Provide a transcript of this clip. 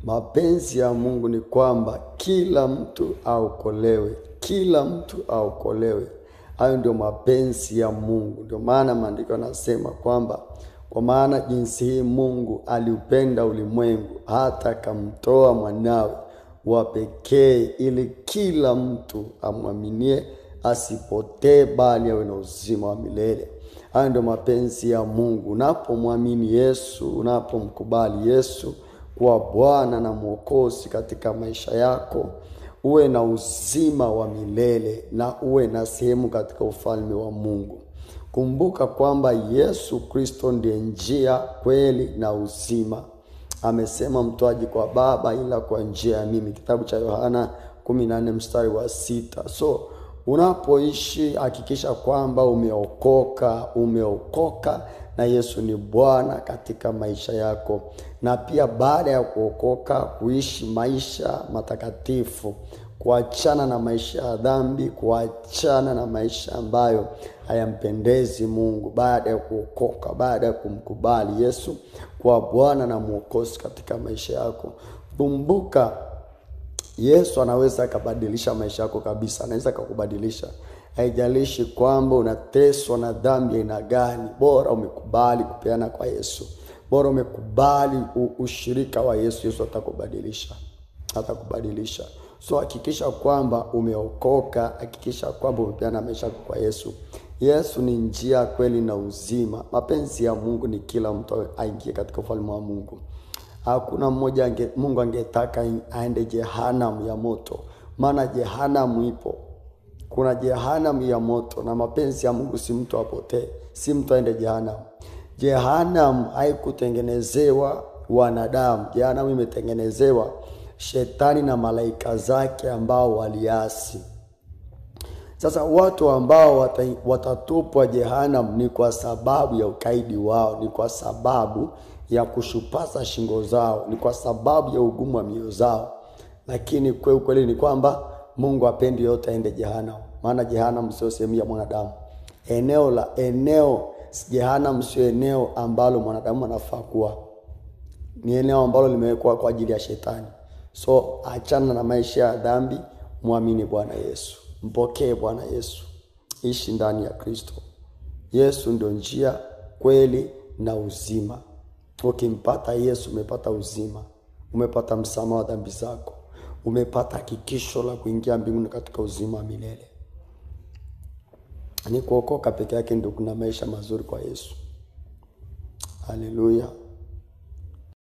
Mapenzi ya Mungu ni kwamba kila mtu aokolewe, kila mtu aokolewe. Hayo ndio mapenzi ya Mungu. Ndio maana maandiko yanasema kwamba kwa maana jinsi hii Mungu aliupenda ulimwengu hata akamtoa mwanawe wa pekee, ili kila mtu amwaminie asipotee bali awe na uzima wa milele. Hayo ndio mapenzi ya Mungu. Unapomwamini Yesu, unapomkubali Yesu kuwa Bwana na Mwokozi katika maisha yako, uwe na uzima wa milele na uwe na sehemu katika ufalme wa Mungu. Kumbuka kwamba Yesu Kristo ndiye njia, kweli na uzima. Amesema mtoaji kwa Baba ila kwa njia ya mimi. Kitabu cha Yohana 14:6. So unapoishi hakikisha kwamba umeokoka na Yesu ni Bwana katika maisha yako. Na pia baada ya kuokoka, kuishi maisha matakatifu, kuachana na maisha ya dhambi, kuachana na maisha ambayo hayampendezi Mungu. Baada ya kuokoka, baada ya kumkubali Yesu kwa Bwana na Mwokozi katika maisha yako, kumbuka Yesu anaweza kubadilisha maisha yako kabisa. Anaweza kukubadilisha. Haijalishi kwamba unateswa na dhambi aina gani, bora umekubali kupeana kwa Yesu. Bora umekubali ushirika wa Yesu, Yesu atakubadilisha. Atakubadilisha. So hakikisha kwamba umeokoka, hakikisha kwamba umepeana maisha yako kwa Yesu. Yesu ni njia, kweli na uzima. Mapenzi ya Mungu ni kila mtu aingie katika ufalme wa Mungu. Hakuna mmoja Mungu angetaka aende jehanamu ya moto. Maana jehanamu ipo. Kuna jehanamu ya moto, na mapenzi ya Mungu si mtu apotee, si mtu aende jehanamu. Jehanamu haikutengenezewa wanadamu. Jehanamu imetengenezewa Shetani na malaika zake ambao waliasi. Sasa watu ambao watatupwa jehanamu ni kwa sababu ya ukaidi wao, ni kwa sababu ya kushupaza shingo zao, ni kwa sababu ya ugumu wa mioyo zao. Lakini kweli ni kwamba Mungu hapendi yote aende jehanamu. Maana jehanamu sio sehemu ya mwanadamu. Jehanamu sio eneo ambalo mwanadamu anafaa kuwa. Ni eneo ambalo limewekwa kwa ajili ya Shetani. So achana na maisha ya dhambi, muamini Bwana Yesu. Mpokee Bwana Yesu. Ishi ndani ya Kristo. Yesu ndio njia, kweli na uzima. Ukimpata Yesu umepata uzima. Umepata msamaha wa dhambi zako. Umepata hakikisho la kuingia mbinguni katika uzima wa milele. Ni kuokoka peke yake ndio kuna maisha mazuri kwa Yesu. Haleluya.